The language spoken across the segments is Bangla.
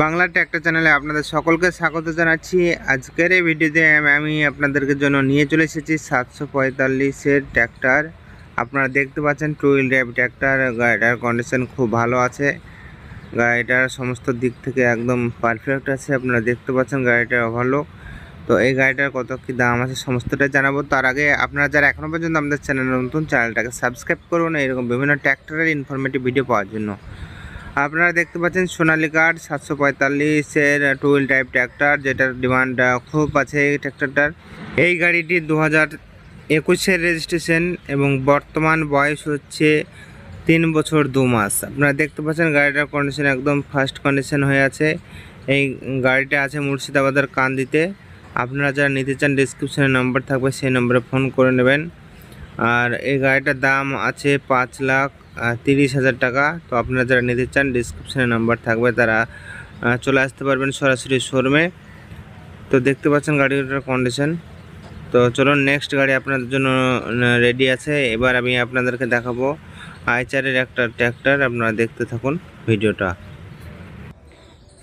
বাংলা ট্র্যাক্টর চ্যানেলে আপনাদের সকলকে স্বাগত জানাচ্ছি। আজকের এই ভিডিওতে আমি আপনাদেরকে জন্য নিয়ে চলে এসেছি 745-এর ট্র্যাক্টর। আপনারা দেখতে পাচ্ছেন টু হুইল ড্রাইভ ট্র্যাক্টর। গাড়িটার কন্ডিশন খুব ভালো আছে, গাড়িটার সমস্ত দিক থেকে একদম পারফেক্ট আছে। আপনারা দেখতে পাচ্ছেন গাড়িটার ওভারলোক। তো এই গাড়িটার কত কী দাম আছে সমস্তটাই জানাবো। তার আগে আপনারা যারা এখনও পর্যন্ত আমাদের চ্যানেলে নতুন, চ্যানেলটাকে সাবস্ক্রাইব করুন এরকম বিভিন্ন ট্র্যাক্টরের ইনফরমেটিভ ভিডিও পাওয়ার জন্য। আপনারা দেখতে পাচ্ছেন সোনালিকার 745-এর টু হুইল ড্রাইভ ট্র্যাক্টর, যেটার ডিমান্ড খুব আছে এই ট্র্যাক্টরটার। এই গাড়িটি 2021-এর রেজিস্ট্রেশন এবং বর্তমান বয়স হচ্ছে 3 বছর 2 মাস। আপনারা দেখতে পাচ্ছেন গাড়িটার কন্ডিশন একদম ফার্স্ট কন্ডিশন হয়ে আছে। এই গাড়িটা আছে মুর্শিদাবাদের কান্দিতে। আপনারা যারা নিতে চান ডিসক্রিপশনে নম্বর থাকবে, সেই নম্বরে ফোন করে নেবেন। আর এই গাড়িটার দাম আছে 5,30,000 টাকা। তো আপনারা যারা নিতে চান ডিসক্রিপশনে নাম্বার থাকবে, তারা চলে আসতে পারবেন সরাসরি শোরুমে। তো দেখতে পাচ্ছেন গাড়িটার কন্ডিশন। তো চলুন নেক্সট গাড়ি আপনাদের জন্য রেডি আছে। এবার আমি আপনাদেরকে দেখাবো আইচারের একটা ট্র্যাক্টর। আপনারা দেখতে থাকুন ভিডিওটা।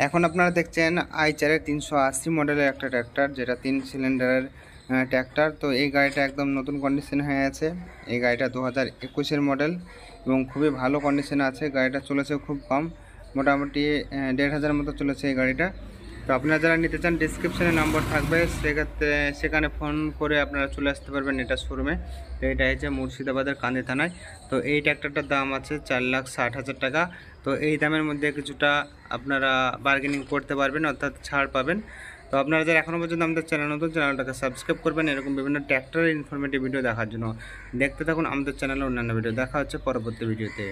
এখন আপনারা দেখছেন আইচারের 380 মডেলের একটা ট্র্যাক্টর, যেটা 3 সিলিন্ডারের ট্র্যাক্টর। তো এই গাড়িটা একদম নতুন কন্ডিশন হয়ে আছে। এই গাড়িটা 2021-এর মডেল এবং খুবই ভালো কন্ডিশনে আছে। গাড়িটা চলেছে খুব কম, মোটামুটি 1,500 মতো চলেছে এই গাড়িটা। তো আপনারা যারা নিতে চান ডিসক্রিপশানে নম্বর থাকবে, সেখানে ফোন করে আপনারা চলে আসতে পারবেন এটা শোরুমে। তো এটা হচ্ছে মুর্শিদাবাদের কান্দি থানায়। তো এই ট্র্যাক্টরটার দাম আছে 4,60,000 টাকা। তো এই দামের মধ্যে কিছুটা আপনারা বার্গেনিং করতে পারবেন, অর্থাৎ ছাড় পাবেন। তো আপনারা যারা এখনও পর্যন্ত আমাদের চ্যানেল নতুন, চ্যানেলটাকে সাবস্ক্রাইব করবেন এরকম বিভিন্ন ট্র্যাক্টরের ইনফরমেটিভ ভিডিও দেখার জন্য। দেখতে থাকুন আমাদের চ্যানেলে অন্যান্য ভিডিও। দেখা হচ্ছে পরবর্তী ভিডিওতে।